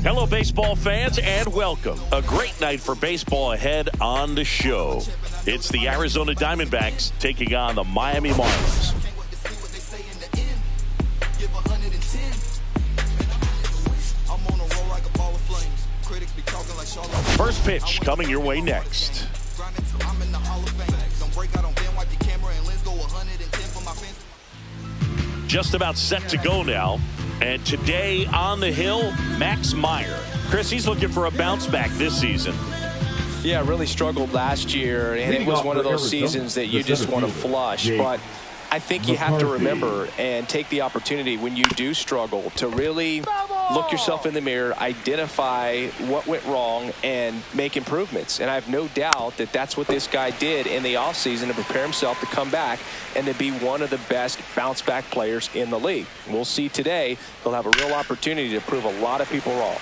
Hello, baseball fans, and welcome. A great night for baseball ahead on the show. It's the Arizona Diamondbacks taking on the Miami Marlins. First pitch coming your way next. Just about set to go now. And today on the hill, Max Meyer. Chris, he's looking for a bounce back this season. Yeah, really struggled last year, and it was one of those seasons that you just want to flush. But I think you have to remember and take the opportunity when you do struggle to really look yourself in the mirror, identify what went wrong, and make improvements. And I have no doubt that that's what this guy did in the offseason to prepare himself to come back and to be one of the best bounce-back players in the league. We'll see today he'll have a real opportunity to prove a lot of people wrong.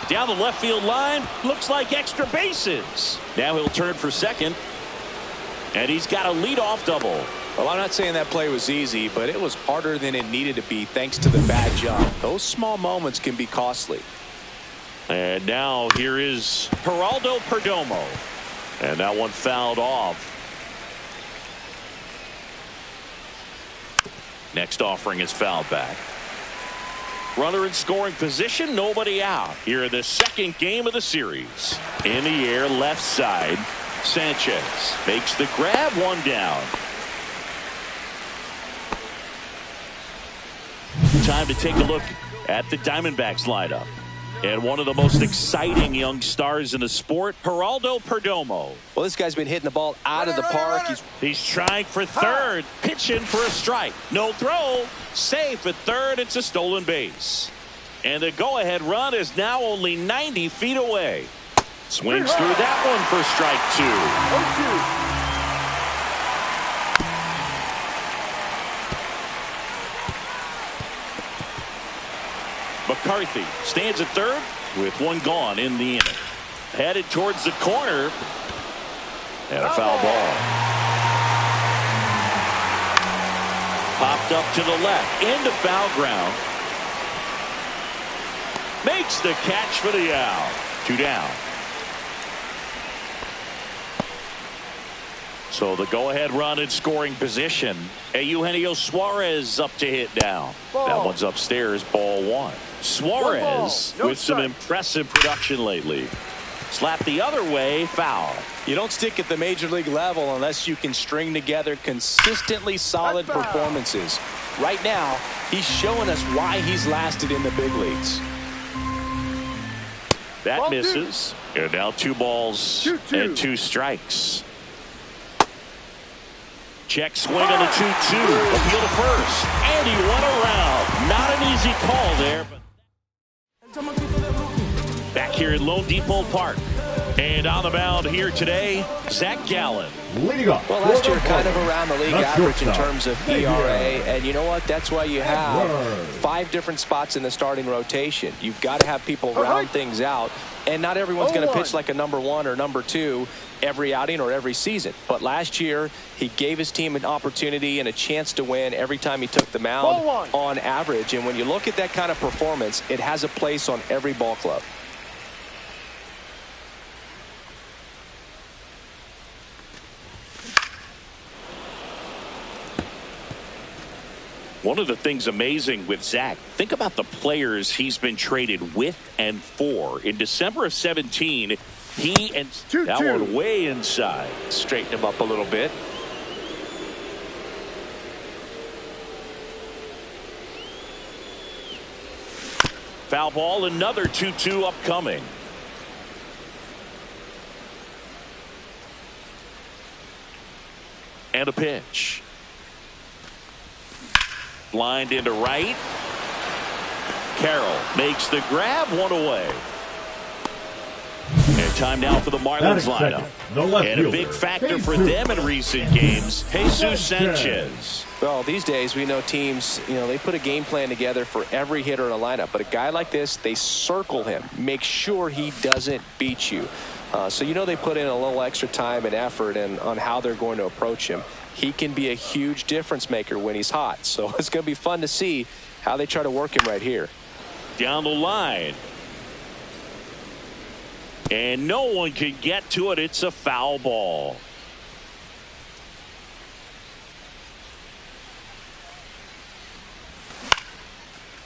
Down the left field line, looks like extra bases. Now he'll turn for second, and he's got a leadoff double. Well, I'm not saying that play was easy, but it was harder than it needed to be thanks to the bad jump. Those small moments can be costly. And now here is Geraldo Perdomo, and that one fouled off. Next offering is fouled back. Runner in scoring position, nobody out. Here in the second game of the series. In the air, left side. Sanchez makes the grab, one down. Time to take a look at the Diamondbacks lineup. And one of the most exciting young stars in the sport, Geraldo Perdomo. Well, this guy's been hitting the ball out of the park. He's trying for third, pitching for a strike. No throw, safe at third. It's a stolen base. And the go-ahead run is now only 90 feet away. Swings through that one for strike two. McCarthy stands at third with one gone in the inning. Headed towards the corner. And a foul ball. Popped up to the left. Into foul ground. Makes the catch for the out. Two down. So the go-ahead run in scoring position. Eugenio Suarez up to hit down. That one's upstairs, ball one. Suarez with some impressive production lately. Slap the other way, foul. You don't stick at the major league level unless you can string together consistently solid performances. Right now, he's showing us why he's lasted in the big leagues. That misses. And now 2 balls and 2 strikes. Check swing on the 2-2. Appeal to first. And he went around. Not an easy call there. Back here at Lone Depot Park. And on the mound here today, Zach Gallen. Well, last year kind of around the league average in terms of ERA. And you know what? That's why you have 5 different spots in the starting rotation. You've got to have people round things out. And not everyone's going to pitch like a number 1 or number 2 every outing or every season. But last year, he gave his team an opportunity and a chance to win every time he took the mound on average. And when you look at that kind of performance, it has a place on every ball club. One of the things amazing with Zach, think about the players he's been traded with and for. In December of 17, he and that one way inside. Straighten him up a little bit. Foul ball, another 2-2 upcoming. And a pitch. Lined into right. Carroll makes the grab, one away. And time now for the Marlins lineup. And a big factor for them in recent games, Jesus Sanchez. Well, these days we know teams, they put a game plan together for every hitter in a lineup. But a guy like this, they circle him, make sure he doesn't beat you. So you know they put in a little extra time and effort on how they're going to approach him. He can be a huge difference maker when he's hot. So it's going to be fun to see how they try to work him right here. Down the line. And no one can get to it. It's a foul ball.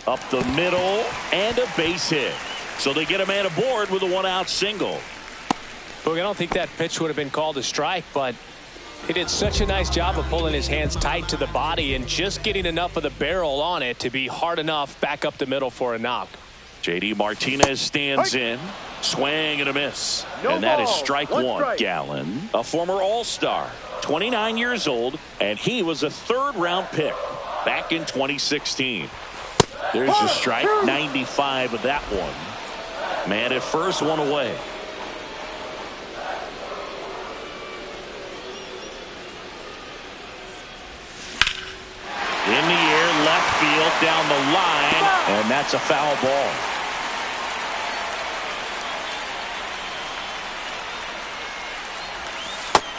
Up the middle and a base hit. So they get a man aboard with a 1-out single. Look, I don't think that pitch would have been called a strike, but he did such a nice job of pulling his hands tight to the body and just getting enough of the barrel on it to be hard enough back up the middle for a knock. JD Martinez stands in. Swing and a miss. And that is strike one. Gallen, a former All-Star, 29 years old, and he was a third-round pick back in 2016. There's your strike, 95 of that one. Man at first, one away. In the air, left field, down the line, and that's a foul ball.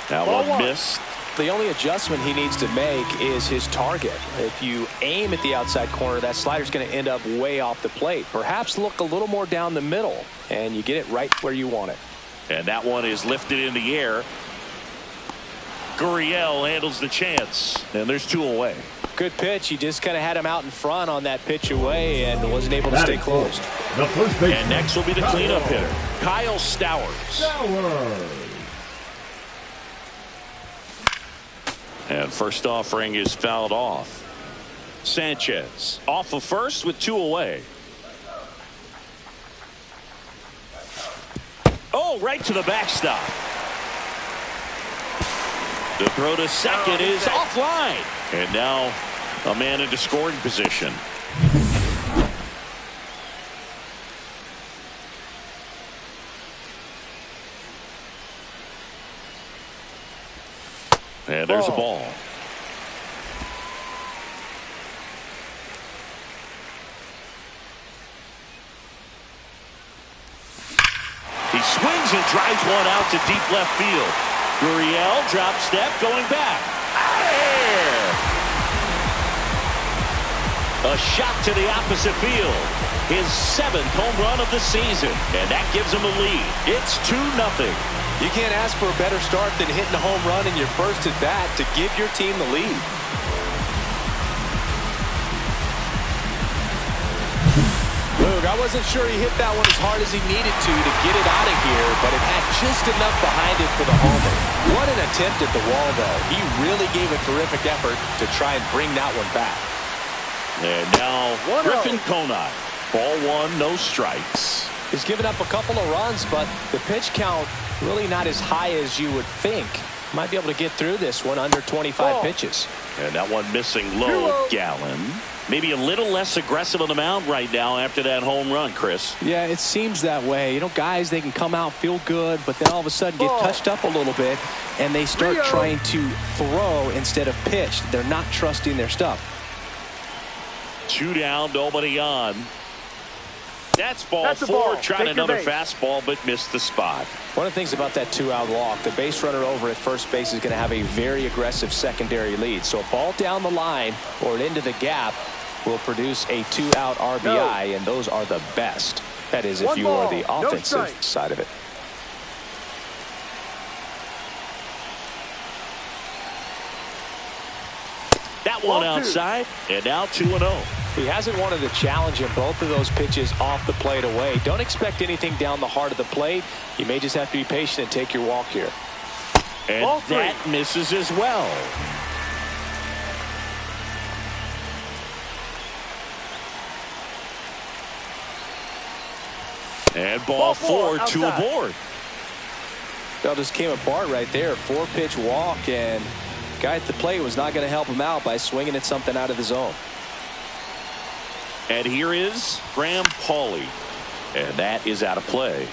That one missed. The only adjustment he needs to make is his target. If you aim at the outside corner, that slider's going to end up way off the plate. Perhaps look a little more down the middle, and you get it right where you want it. And that one is lifted in the air. Gurriel handles the chance, and there's two away. Good pitch. He just kind of had him out in front on that pitch away and wasn't able to stay close. And next will be the cleanup hitter, Kyle Stowers. And first offering is fouled off. Sanchez off of first with two away. Oh, right to the backstop. The throw to second is offline. And now a man into scoring position. And there's a ball. He swings and drives one out to deep left field. Gurriel drop step going back. There. A shot to the opposite field. His 7th home run of the season. And that gives him a lead. It's 2-0. You can't ask for a better start than hitting a home run in your first at bat to give your team the lead. Luke, I wasn't sure he hit that one as hard as he needed to get it out of here, but it had just enough behind it for the homer. What an attempt at the wall, though. He really gave a terrific effort to try and bring that one back. And now Griffin Conine. Ball one, no strikes. He's given up a couple of runs, but the pitch count really not as high as you would think. Might be able to get through this one under 25 pitches. And that one missing low. Gallen. Maybe a little less aggressive on the mound right now after that home run, Chris. Yeah, it seems that way. You know, guys, they can come out, feel good, but then all of a sudden get touched up a little bit, and they start trying to throw instead of pitch. They're not trusting their stuff. 2 down, nobody on. That's ball 4. Trying another fastball, but missed the spot. One of the things about that 2-out walk, the base runner over at first base is going to have a very aggressive secondary lead. So a ball down the line or into the gap will produce a 2-out RBI, and those are the best. That is, if you are the offensive side of it. That one outside, and now 2-0. He hasn't wanted to challenge him. Both of those pitches off the plate away. Don't expect anything down the heart of the plate. You may just have to be patient and take your walk here. And that misses as well. And ball 4, 2 aboard. That just came apart right there. 4-pitch walk, and guy at the plate was not going to help him out by swinging at something out of the zone. And here is Graham Pauley, and that is out of play.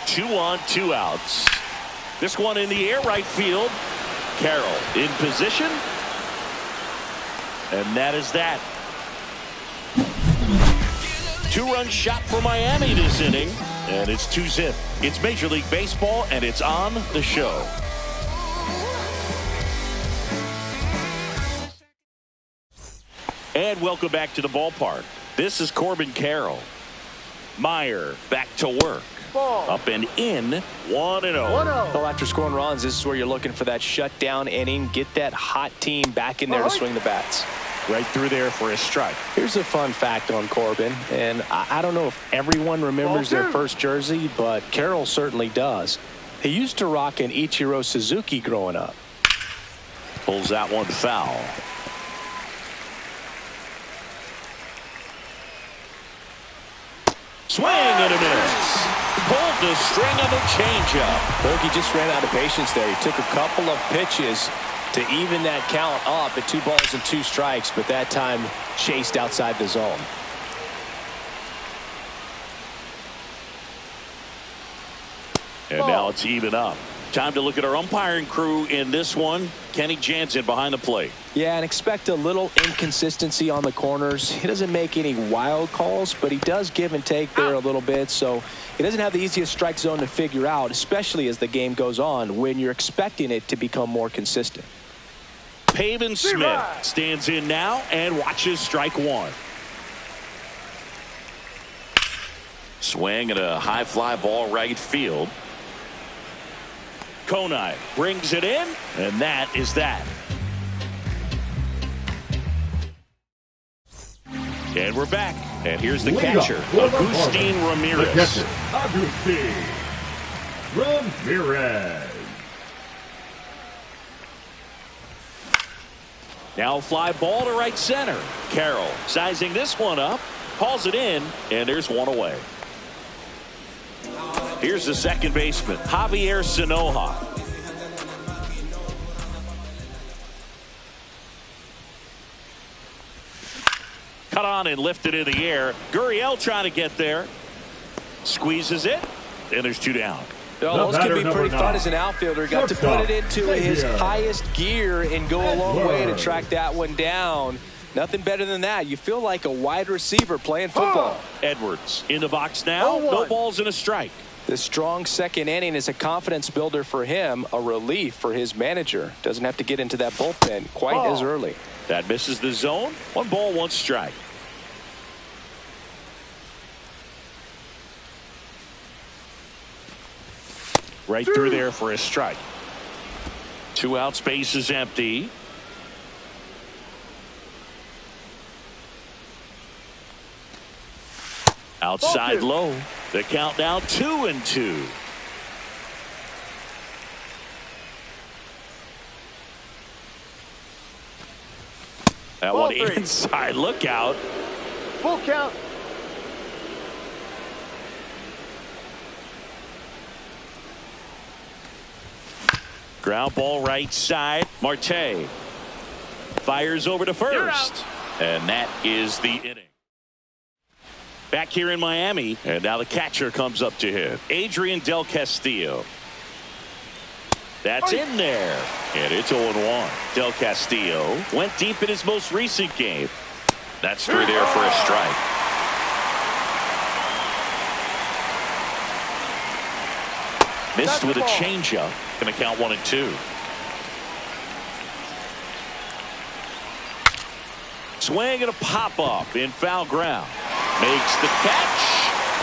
Two on, 2 outs. This one in the air, right field. Carroll in position. And that is that. 2-run shot for Miami this inning. And it's 2-zip. It's Major League Baseball, and it's on the show. And welcome back to the ballpark. This is Corbin Carroll. Meyer back to work. Ball. Up and in, 1-0. Well, after scoring runs, this is where you're looking for that shutdown inning. Get that hot team back in there to swing the bats. Right through there for a strike. Here's a fun fact on Corbin, and I don't know if everyone remembers their first jersey, but Carroll certainly does. He used to rock an Ichiro Suzuki growing up. Pulls that one foul. Swing and a miss. Pulled the string on the changeup. Look, he just ran out of patience there. He took a couple of pitches to even that count up at 2 balls and 2 strikes, but that time chased outside the zone. And now it's even up. Time to look at our umpiring crew in this one. Kenny Jansen behind the plate. Yeah, and expect a little inconsistency on the corners. He doesn't make any wild calls, but he does give and take there a little bit. So he doesn't have the easiest strike zone to figure out, especially as the game goes on when you're expecting it to become more consistent. Pavin Smith stands in now and watches strike one. Swing and a high fly ball right field. Konai brings it in, and that is that. And we're back. And here's the catcher, Agustin Ramirez. Agustin Ramirez. Now fly ball to right center. Carroll sizing this one up, calls it in, and there's one away. Here's the second baseman, Javier Sanoja. Cut on and lifted in the air. Gurriel trying to get there. Squeezes it, and there's 2 down. Well, those can be pretty fun as an outfielder. Got to put it into his highest gear and go a long way to track that one down. Nothing better than that. You feel like a wide receiver playing football. Edwards in the box now. No balls and a strike. The strong second inning is a confidence builder for him, a relief for his manager. Doesn't have to get into that bullpen quite as early. That misses the zone. 1 ball, 1 strike. Right through there for a strike. 2 out, space is empty. Outside low. The count now 2-2. That one inside. Look out. Full count. Ground ball right side. Marte fires over to first. And that is the inning. Back here in Miami, and now the catcher comes up to him. Adrian Del Castillo. That's in there, and it's 0-1. Del Castillo went deep in his most recent game. That's through there for a strike. Missed with a changeup. Going to count 1-2. Swing and a pop up in foul ground. Makes the catch,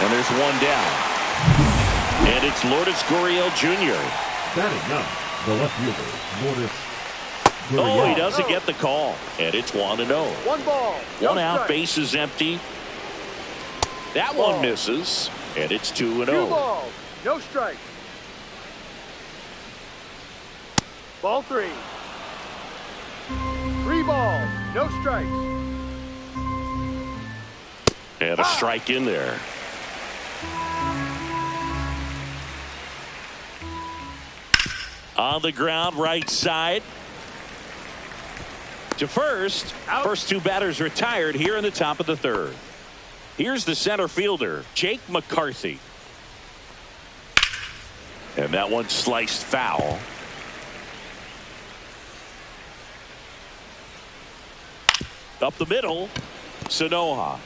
and there's 1 down. And it's Lourdes Gurriel Jr. Batting up, the left fielder, Lourdes Gurriel. Oh, he doesn't get the call, and it's 1-0. 1 ball. 1 out, base is empty. That one misses, and it's 2-0. 2 balls, no strike. Ball 3. 3 balls, no strikes. And a strike in there. On the ground, right side. To first. Out. First 2 batters retired here in the top of the 3rd. Here's the center fielder, Jake McCarthy. And that one sliced foul. Up the middle. Sanoha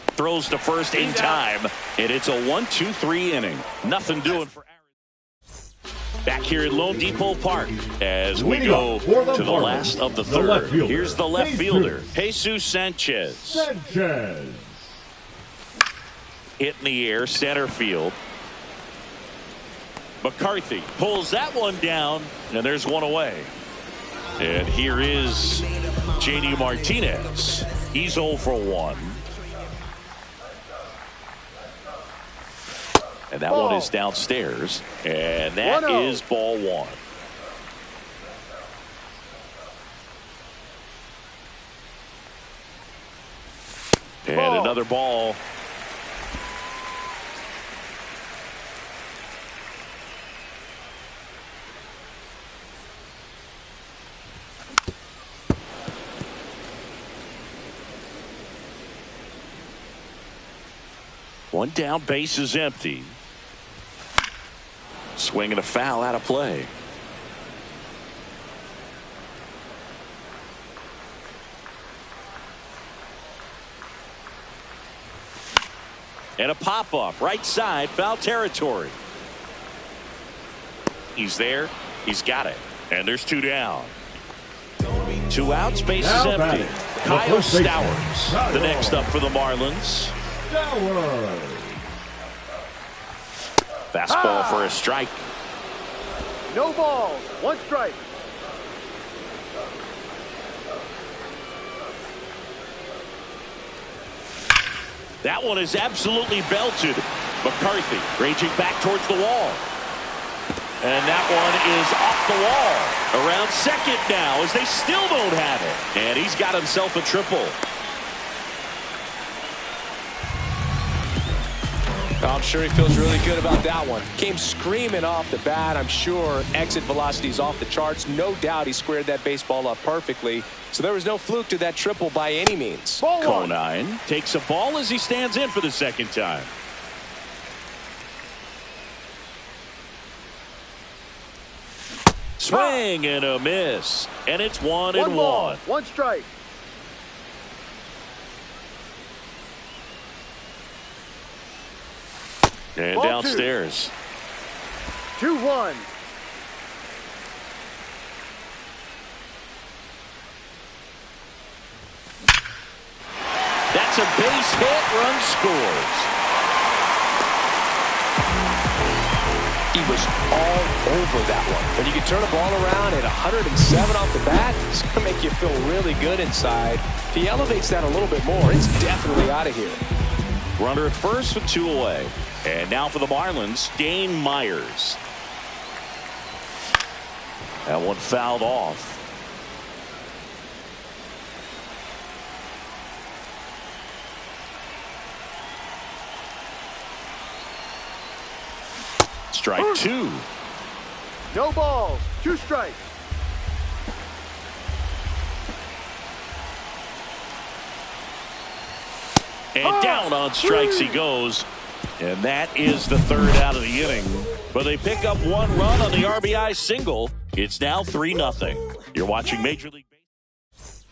throws to first in time, and it's a 1-2-3 inning. Nothing doing for Arizona. Back here at Lone Depot Park as we go to the last of the third. Here's the left fielder, Jesus Sanchez. Hit in the air, center field. McCarthy pulls that one down, and there's one away. And here is J.D. Martinez. He's 0 for 1. And that one is downstairs. And that is ball 1. And another ball. One down, base is empty. Swing and a foul out of play. And a pop-up, right side, foul territory. He's there. He's got it. And there's 2 down. 2 outs, base is empty. Kyle Stowers, the next up for the Marlins. Fastball for a strike. No balls, 1 strike. That one is absolutely belted. McCarthy raging back towards the wall. And that one is off the wall. Around second now as they still don't have it. And he's got himself a triple. I'm sure he feels really good about that one. Came screaming off the bat. I'm sure exit velocity is off the charts. No doubt he squared that baseball up perfectly. So there was no fluke to that triple by any means. Conine takes a ball as he stands in for the second time. Swing and a miss. And it's 1-1. 1 strike. And downstairs. 2-1. That's a base hit. Run scores. He was all over that one. When you can turn a ball around at 107 off the bat, it's going to make you feel really good inside. If he elevates that a little bit more, it's definitely out of here. Runner at first with 2 away. And now for the Marlins, Dane Myers. That one fouled off. Strike 2. No balls, 2 strikes. And down on strikes he goes. And that is the 3rd out of the inning. But they pick up 1 run on the RBI single. It's now 3-0. You're watching Major League Baseball.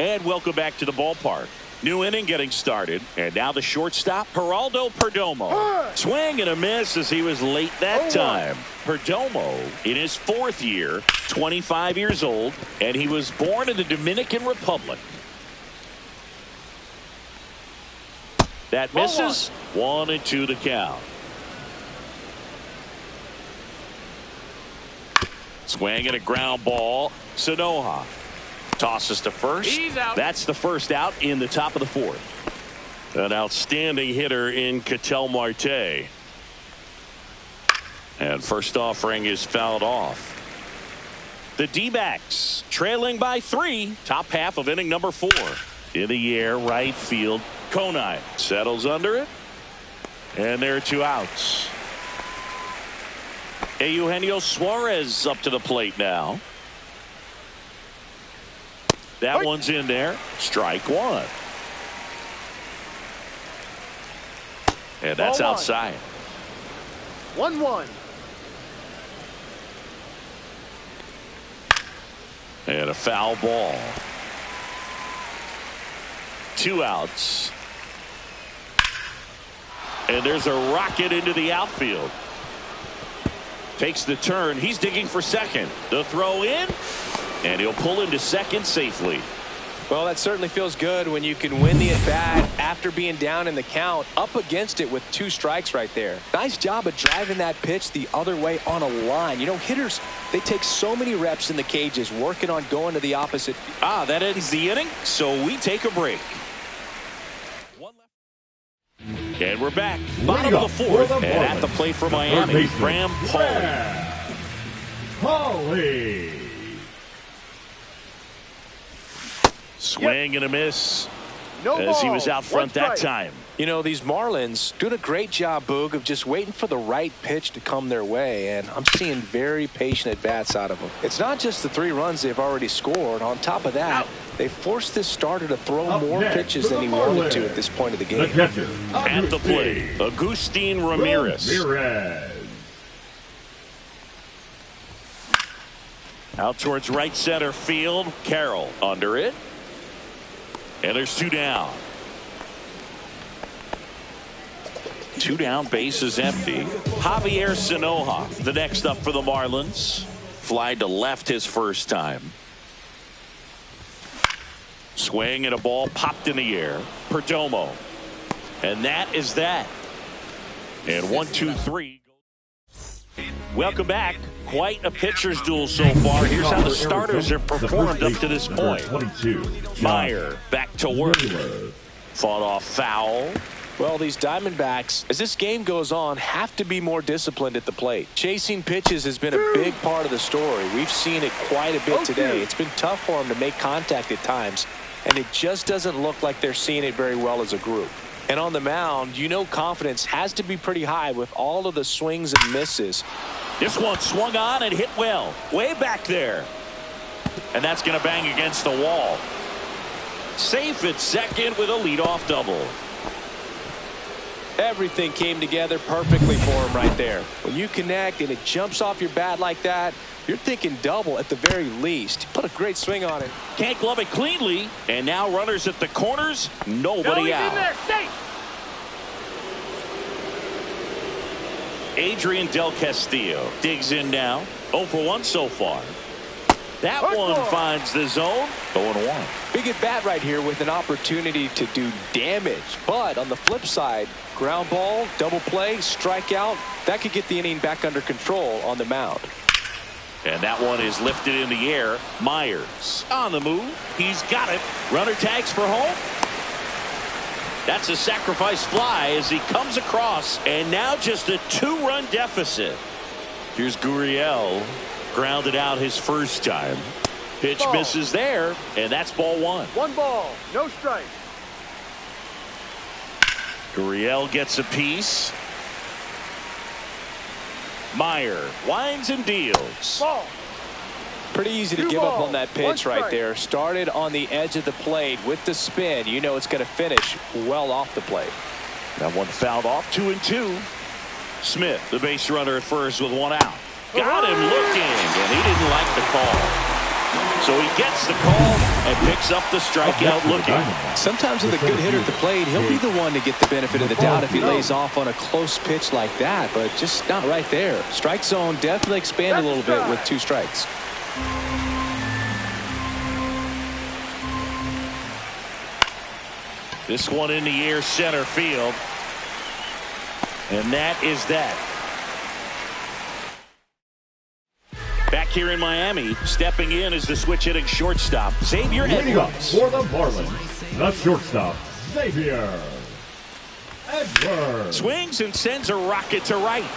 And welcome back to the ballpark. New inning getting started. And now the shortstop, Geraldo Perdomo. Swing and a miss as he was late that time. Perdomo in his 4th year, 25 years old, and he was born in the Dominican Republic. That misses. 1-2 to count. Swing and a ground ball. Sanoha tosses to first. He's out. That's the first out in the top of the 4th. An outstanding hitter in Ketel Marte. And first offering is fouled off. The D-backs trailing by 3. Top half of inning number 4. In the air, right field. Conine settles under it. And there are 2 outs. Eugenio Suarez up to the plate now. That one's in there. Strike 1. And that's outside. 1-1. And a foul ball. 2 outs. And there's a rocket into the outfield. Takes the turn. He's digging for second. The throw in. And he'll pull him to second safely. Well, that certainly feels good when you can win the at-bat after being down in the count, up against it with 2 strikes right there. Nice job of driving that pitch the other way on a line. You know, hitters, they take so many reps in the cages working on going to the opposite. That ends the inning, so we take a break. And we're back. Bottom of the 4th. And at the plate for Miami, Graham Pauly. Swing and a miss No as he ball, was out front 1 strike. that time. You know, these Marlins doing a great job, Boog, of just waiting for the right pitch to come their way, and I'm seeing very patient at-bats out of them. It's not just the 3 runs they've already scored. On top of that, they forced this starter to throw more pitches than he wanted to at this point of the game. At the plate, Agustin Ramirez. Out towards right center field. Carroll under it. And there's 2 down. 2 down, base is empty. Javier Sanoja, the next up for the Marlins. Fly to left his first time. Swing and a ball popped in the air. Perdomo. And that is that. And 1, 2, 3. Welcome back. Quite a pitcher's duel so far. Here's how the starters have performed up to this point. Meyer back to work. Fought off foul. Well, these Diamondbacks, as this game goes on, have to be more disciplined at the plate. Chasing pitches has been a big part of the story. We've seen it quite a bit today. It's been tough for them to make contact at times, and it just doesn't look like they're seeing it very well as a group. And on the mound, you know confidence has to be pretty high with all of the swings and misses. This one swung on and hit well. Way back there. And that's going to bang against the wall. Safe at second with a leadoff double. Everything came together perfectly for him right there. When you connect and it jumps off your bat like that, you're thinking double at the very least. Put a great swing on it. Can't glove it cleanly. And now runners at the corners. Nobody out. In there, safe. Adrian Del Castillo digs in now. 0 for 1 so far. That one finds the zone. 0-1. Big at bat right here with an opportunity to do damage. But on the flip side, ground ball, double play, strikeout, that could get the inning back under control on the mound. And that one is lifted in the air. Myers on the move. He's got it. Runner tags for home. That's a sacrifice fly as he comes across. And now just a 2-run deficit. Here's Gurriel. Grounded out his first time. Pitch misses there. And that's ball 1. 1 ball, no strike. Gurriel gets a piece. Meyer winds and deals. Ball. Pretty easy to 2 give up balls, on that 1 pitch right strike. there. Started on the edge of the plate with the spin. You know it's going to finish well off the plate. That one fouled off. 2-2. Smith, the base runner at first with 1 out. Got him looking, and he didn't like the call. So he gets the call and picks up the strikeout looking. Sometimes with a good hitter at the plate, he'll be the one to get the benefit of the doubt if he lays off on a close pitch like that, but just not right there. Strike zone definitely expanded a little bit with 2 strikes. This one in the air center field. And that is that. Back here in Miami, stepping in is the switch hitting shortstop, Xavier Edwards. For the Marlins, the shortstop, Xavier Edwards. Swings and sends a rocket to right.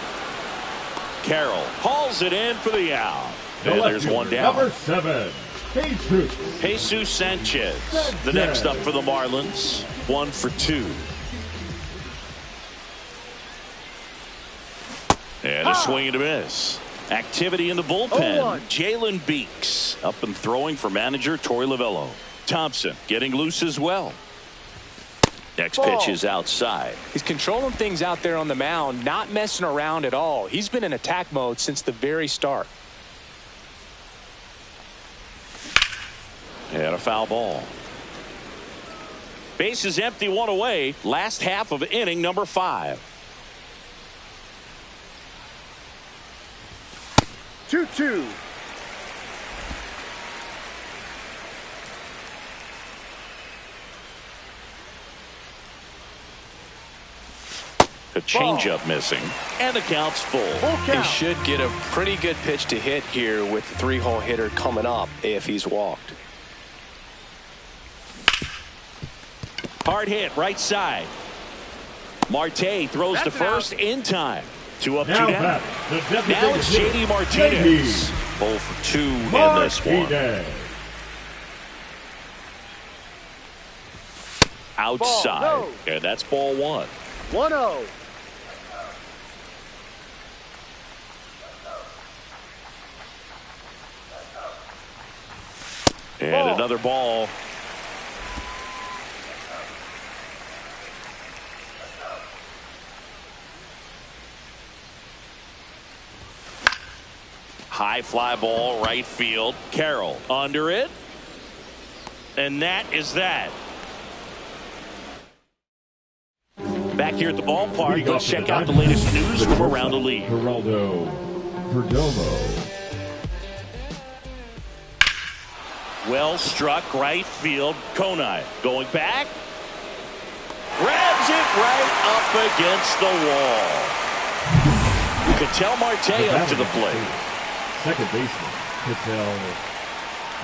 Carroll hauls it in for the out. And there's 1 down. Number 7, Jesus Sanchez, the next up for the Marlins. 1 for 2. And a swing and a miss. Activity in the bullpen. Jalen Beeks up and throwing for manager Torey Lovello. Thompson getting loose as well. Next pitch is outside. He's controlling things out there on the mound, not messing around at all. He's been in attack mode since the very start. And a foul ball. Base is empty, one away. Last half of inning number 5. 2-2. A changeup missing, and the count's full. He should get a pretty good pitch to hit here with the 3-hole hitter coming up if he's walked. Hard hit, right side. Marte throws to first in time. 2 up, 2 down. Now it's J.D. Martinez. 0 for 2 in this one. Outside, no. And that's ball 1. 1-0. And another ball. High fly ball, right field. Carroll under it. And that is that. Back here at the ballpark, let's check out the latest news from around the league. Geraldo Perdomo. Well struck, right field. Konai going back. Grabs it right up against the wall. Ketel Marte up to the plate. Second baseman, Ketel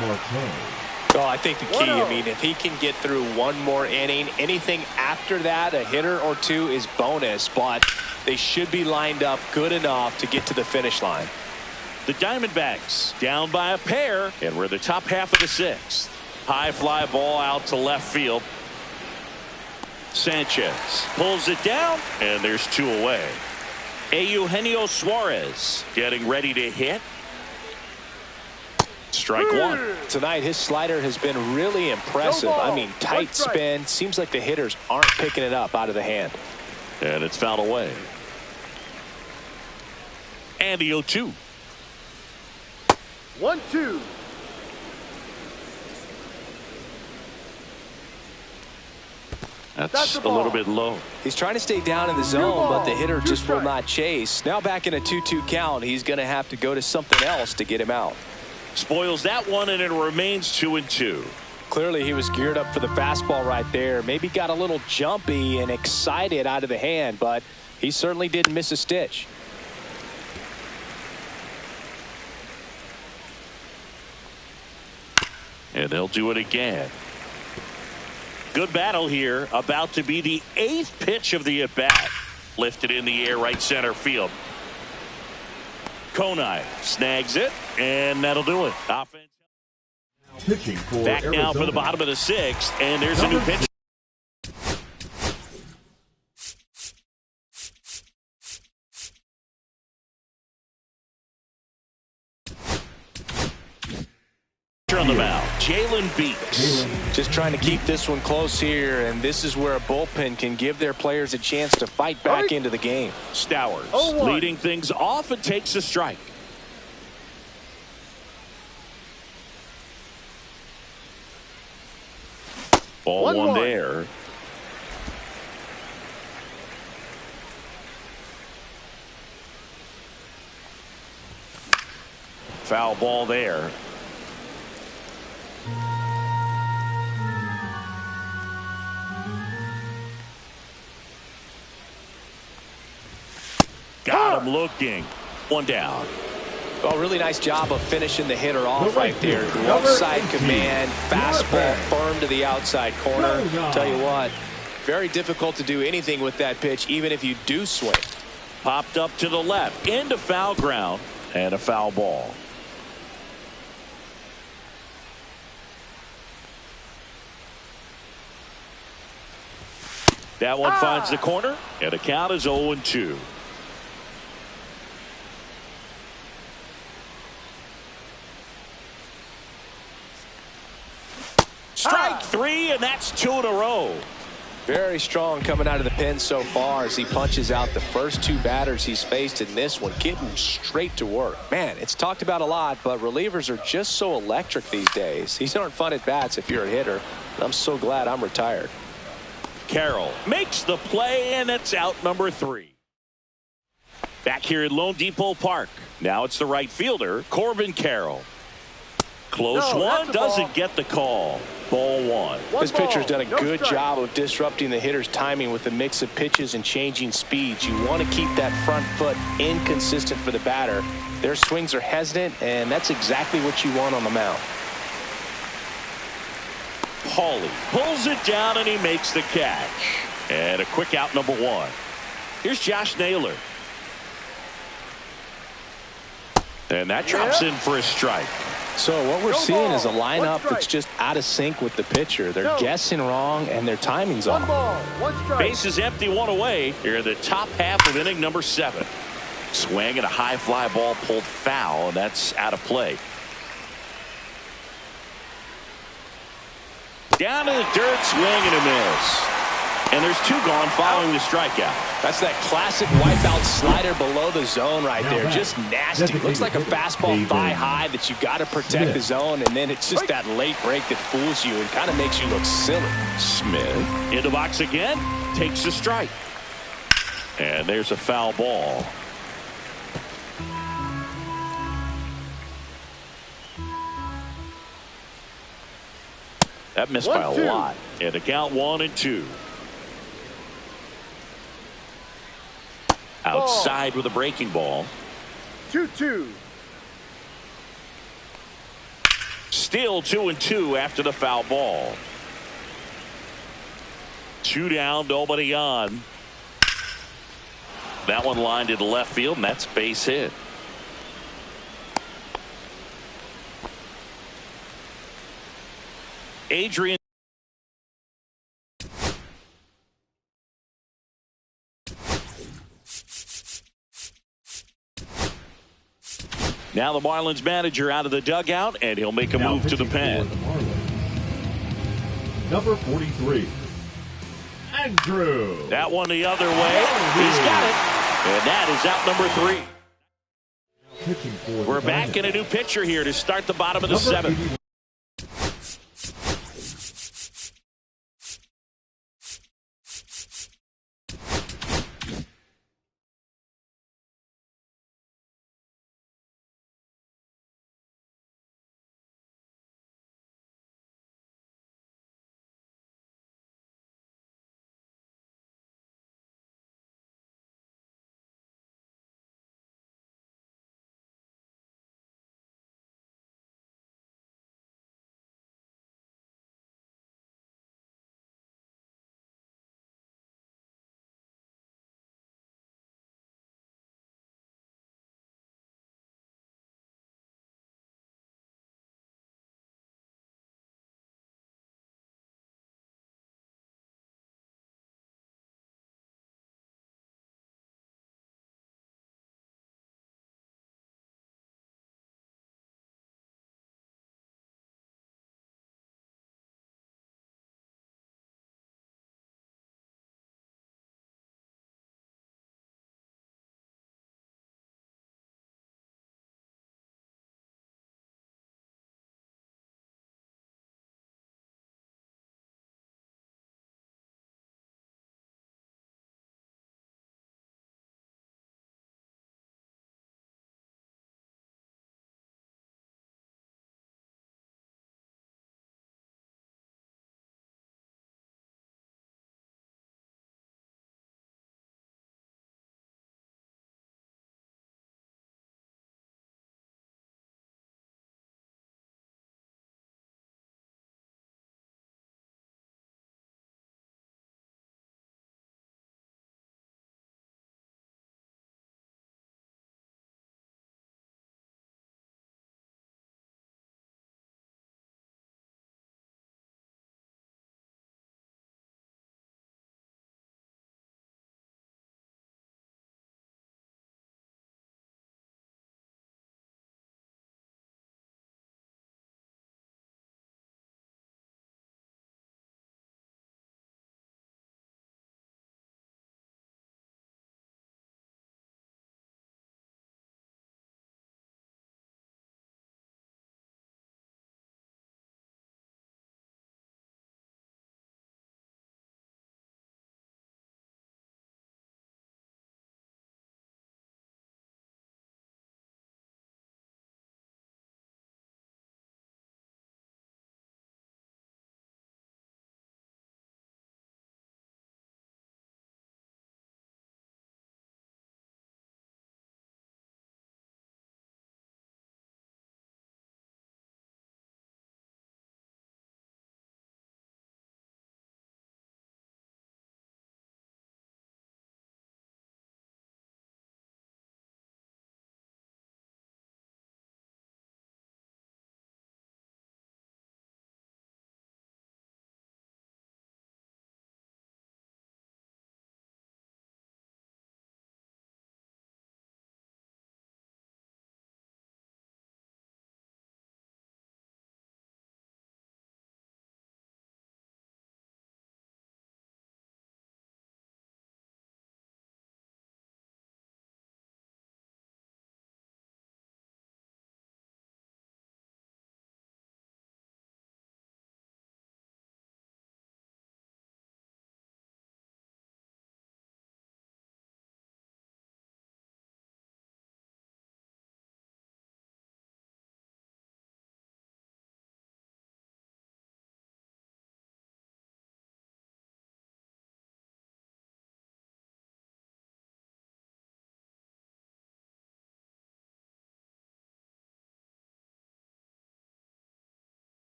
Marte. Oh, I think the key, I mean, if he can get through one more inning, anything after that, a hitter or two is bonus, but they should be lined up good enough to get to the finish line. The Diamondbacks down by a pair, and we're the top half of the 6th. High fly ball out to left field. Sanchez pulls it down, and there's 2 away. Eugenio Suarez getting ready to hit. Strike 1. Tonight, his slider has been really impressive. I mean, tight spin. Seems like the hitters aren't picking it up out of the hand. And it's fouled away. And the 0-2. 1-2. That's a little bit low. He's trying to stay down in the zone, but the hitter just will not chase. Now back in a 2-2 count, he's going to have to go to something else to get him out. Spoils that one, and it remains 2-2. Clearly, he was geared up for the fastball right there. Maybe got a little jumpy and excited out of the hand, but he certainly didn't miss a stitch. And they'll do it again. Good battle here. About to be the 8th pitch of the at-bat. Lifted in the air, right center field. Konai snags it, and that'll do it. Offense. Pitching for Back Arizona. now for the bottom of the 6th, and there's a new pitch. On the mound, Dbacks. Just trying to keep this one close here, and this is where a bullpen can give their players a chance to fight back into the game. Stowers 0-1. leading things off and takes a strike. Ball 1 there. Foul ball there. Got him looking. 1 down. Well, really nice job of finishing the hitter off right there. Glove side command, fastball firm to the outside corner. Tell you what, very difficult to do anything with that pitch, even if you do swing. Popped up to the left, into foul ground, and a foul ball. That one finds the corner, and the count is 0-2. Strike 3, and that's 2 in a row. Very strong coming out of the pen so far as he punches out the first 2 batters he's faced in this one, getting straight to work. Man, it's talked about a lot, but relievers are just so electric these days. These aren't fun at bats if you're a hitter. I'm so glad I'm retired. Carroll makes the play, and it's out number 3. Back here at Lone Depot Park. Now it's the right fielder, Corbin Carroll. Close one, doesn't get the call. Ball 1. This pitcher's done a good job of disrupting the hitter's timing with a mix of pitches and changing speeds. You want to keep that front foot inconsistent for the batter. Their swings are hesitant, and that's exactly what you want on the mound. Paulie pulls it down, and he makes the catch. And a quick out, number 1. Here's Josh Naylor. And that drops in for a strike. So what we're seeing is a lineup that's just out of sync with the pitcher. They're guessing wrong, and their timing's off. Base is empty, 1 away. Here in the top half of inning number 7. Swing and a high fly ball pulled foul, and that's out of play. Down in the dirt, swing and a miss. And there's 2 gone following the strikeout. That's that classic wipeout slider below the zone right there. Just nasty. Looks like a fastball thigh high that you got to protect the zone, and then it's just that late break that fools you and kind of makes you look silly. Smith in the box again, takes a strike. And there's a foul ball. That missed by a lot. And the count 1-2. Outside with a breaking ball. 2-2. Still 2-2 after the foul ball. 2 down, nobody on. That one lined into left field, and that's base hit. Adrian. Now the Marlins manager out of the dugout, and he'll make a move to the pen. Number 43, Andrew. That one the other way. He's got it. And that is out number 3. We're back in a new pitcher here to start the bottom of the 7th.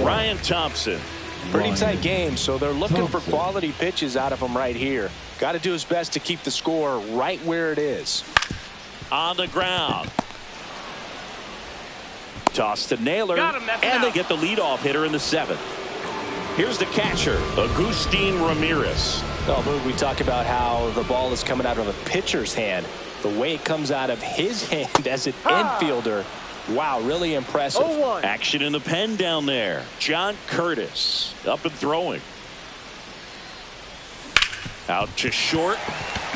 Ryan Thompson. Pretty tight game, so they're looking for quality pitches out of him right here. Got to do his best to keep the score right where it is. On the ground. Toss to Naylor, and they get the leadoff hitter in the 7th. Here's the catcher, Agustin Ramirez. Oh, Boog, we talk about how the ball is coming out of a pitcher's hand. The way it comes out of his hand as an infielder. Wow, really impressive. 0-1. Action in the pen down there. John Curtis up and throwing. Out to short,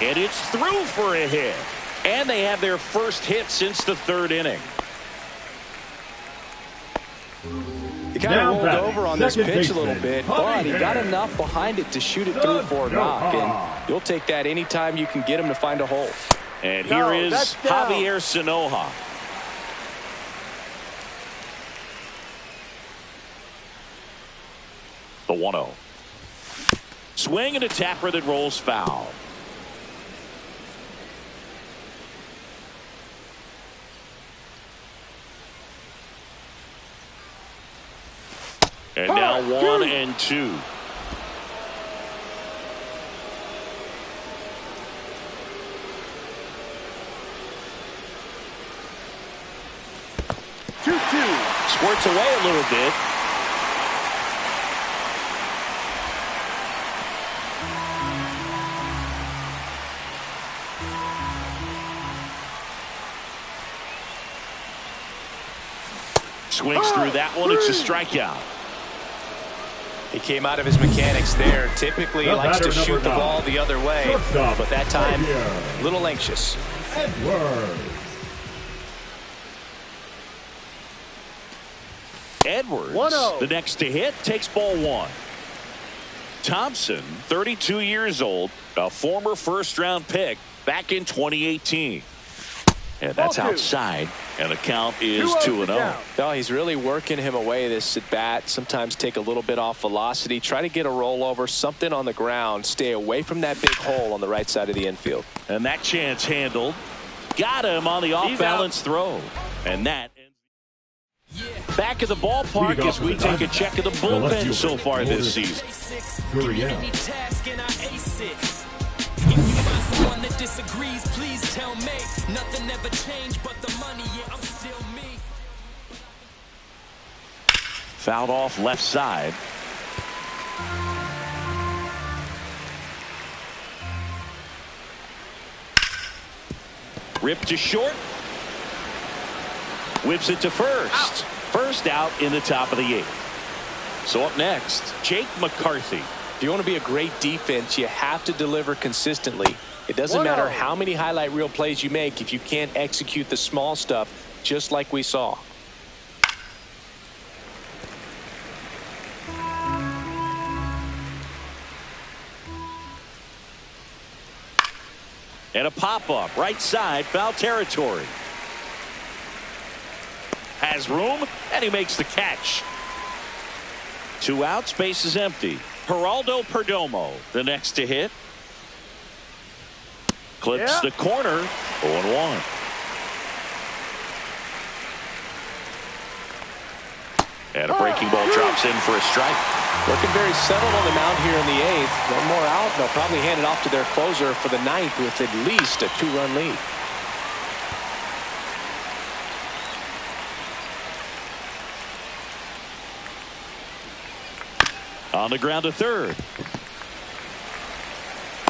and it's through for a hit. And they have their first hit since the 3rd inning. He kind of rolled over on this pitch a little bit, but he got enough behind it to shoot it through for a knock. And you'll take that anytime you can get him to find a hole. And here is Javier Sanoja. The 1-0. Swing and a tapper that rolls foul. And now 1-2. Squirts away a little bit. Swings through that one. It's a strikeout. He came out of his mechanics there. Typically he likes to shoot the ball the other way, but that time a little anxious. Edwards, the next to hit, takes ball 1. Thompson, 32 years old, a former first-round pick back in 2018. And that's outside, and the count is 2-0. No, he's really working him away this at bat. Sometimes take a little bit off velocity, try to get a rollover, something on the ground, stay away from that big hole on the right side of the infield. And that chance handled. Got him on the off-balance throw. And that back at the ballpark as we take a check of the bullpen so far this season. Someone that disagrees, please tell me. Nothing ever changed but the money. Yeah, I'm still me. Fouled off left side. Ripped to short. Whips it to first. First out in the top of the 8th. So up next, Jake McCarthy. If you want to be a great defense, you have to deliver consistently. It doesn't matter how many highlight reel plays you make if you can't execute the small stuff, just like we saw. And a pop-up, right side, foul territory. Has room, and he makes the catch. 2 outs, base is empty. Geraldo Perdomo, the next to hit. Clips the corner, 0-1. And a breaking ball drops in for a strike. Looking very settled on the mound here in the 8th. One more out, they'll probably hand it off to their closer for the 9th with at least a 2-run lead. On the ground to third.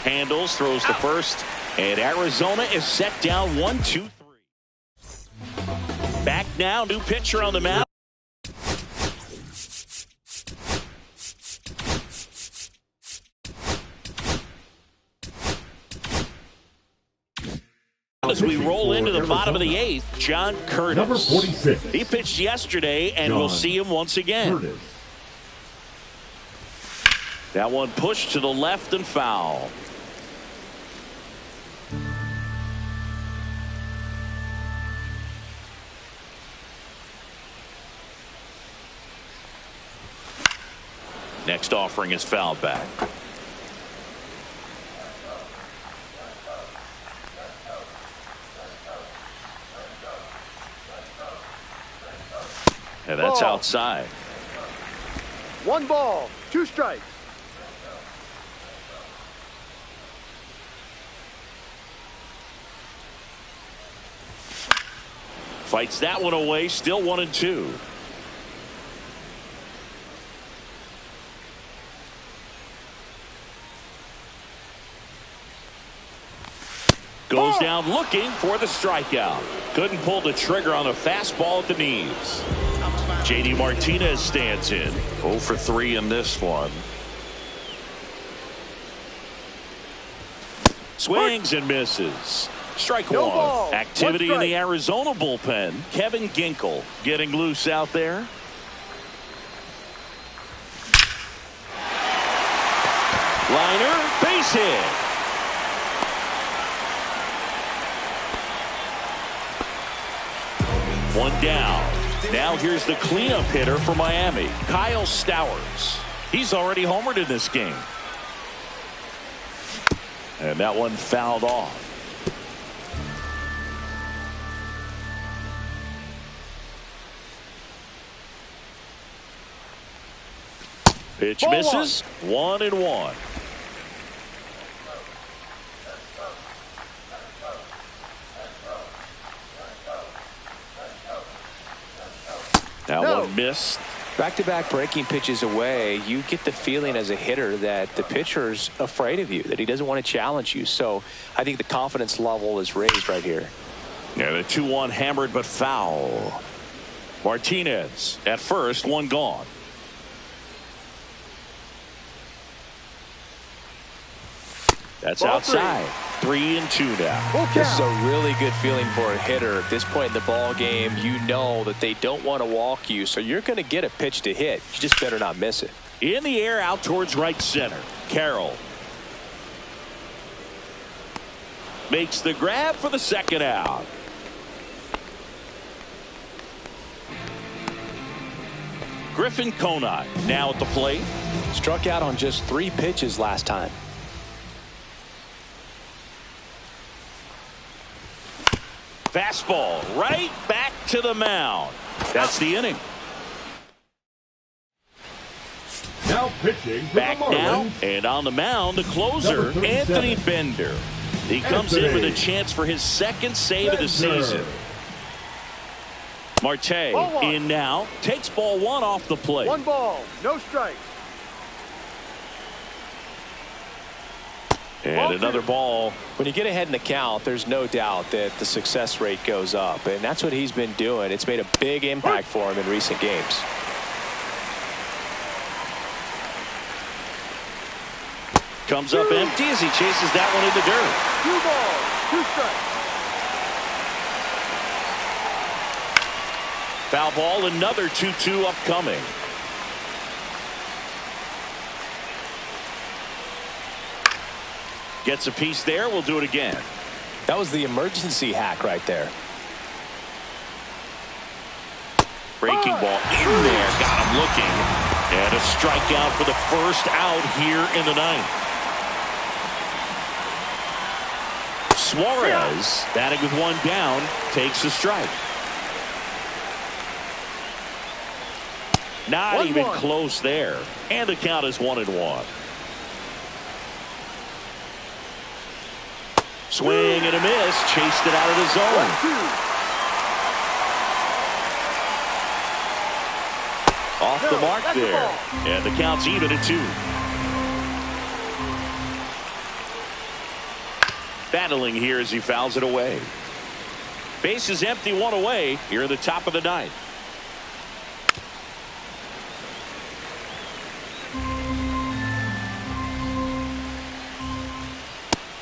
Handles, throws to first, and Arizona is set down 1-2-3. Back now, new pitcher on the mound. As we roll into the bottom of the 8th, John Curtis. Number 46. He pitched yesterday, and we'll see him once again. Curtis. That one pushed to the left and foul. Next offering is fouled back. And that's outside. 1 ball, 2 strikes. Fights that one away, still 1-2. Goes down looking for the strikeout. Couldn't pull the trigger on the fastball at the knees. J.D. Martinez stands in. 0 for 3 in this one. Swings and misses. Strike No one. ball. Activity 1 in strike. the Arizona bullpen. Kevin Ginkel getting loose out there. Liner, base hit. One down. Now here's the cleanup hitter for Miami, Kyle Stowers. He's already homered in this game. And that one fouled off. Pitch Ball misses. 1-1. That one missed. Back-to-back breaking pitches away, you get the feeling as a hitter that the pitcher's afraid of you, that he doesn't want to challenge you. So I think the confidence level is raised right here. Yeah, the 2-1 hammered but foul. Martinez at first, one gone. That's Ball outside. 3-2 now. This is a really good feeling for a hitter. At this point in the ball game, you know that they don't want to walk you, so you're going to get a pitch to hit. You just better not miss it. In the air out towards right center. Carroll makes the grab for the second out. Griffin Conine now at the plate. Struck out on just 3 pitches last time. Fastball right back to the mound. That's the inning. Now pitching for Back the Marlins. now and on the mound, the closer, Number 37. Anthony Bender. He comes in with a Anthony chance for his second save of the season. Marte Ball 1. in now. Takes ball 1 off the plate. 1 ball, no strikes. And Ball another 2. ball. When you get ahead in the count, there's no doubt that the success rate goes up, and that's what he's been doing. It's made a big impact for him in recent games. Comes up empty as he chases that one in the dirt. 2 balls, 2 strikes. Foul ball, another 2-2 upcoming. Gets a piece there. We'll do it again. That was the emergency hack right there. Breaking ball in there. Got him looking. And a strikeout for the first out here in the ninth. Suarez, batting with 1 down, takes a strike. Not 1-1. even close there. And the count is 1-1. Swing and a miss. Chased it out of the zone. 1-2. Off the mark that's the there. ball. And the count's even at 2. Battling here as he fouls it away. Base is empty, 1 away here in the top of the ninth.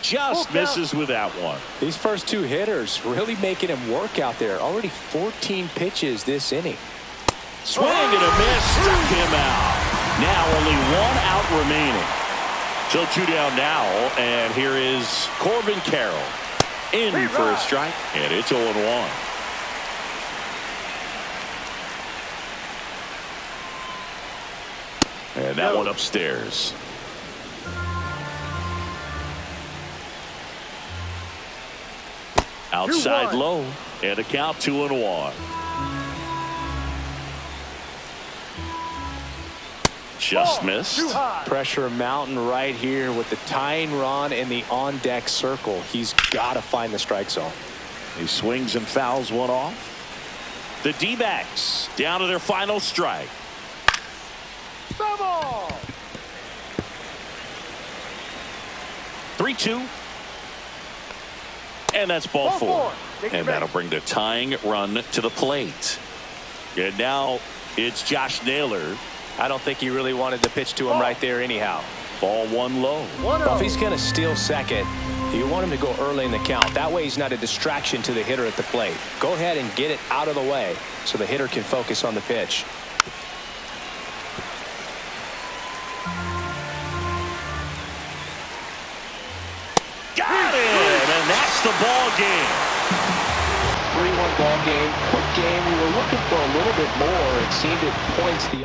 Just misses with that one. These first 2 hitters really making him work out there. Already 14 pitches this inning. Swing and a miss. Struck him out. Now only 1 out remaining. So 2 down now. And here is Corbin Carroll. In for a strike. And it's 0-1. And that one upstairs. Outside 2-1. low. And a count 2-1. Just missed. Too high. Pressure mountain right here with the tying run in the on-deck circle. He's got to find the strike zone. He swings and fouls one off. The D-backs down to their final strike. Foul ball. 3-2. And that's ball four. And that'll bring the tying run to the plate. And now it's Josh Naylor. I don't think he really wanted to pitch to him right there anyhow. Ball one low. Well, if he's going to steal second, you want him to go early in the count. That way he's not a distraction to the hitter at the plate. Go ahead and get it out of the way so the hitter can focus on the pitch. Got it! And that's the ball game. 3-1 ball game. Quick game. We were looking for a little bit more. It seemed at points the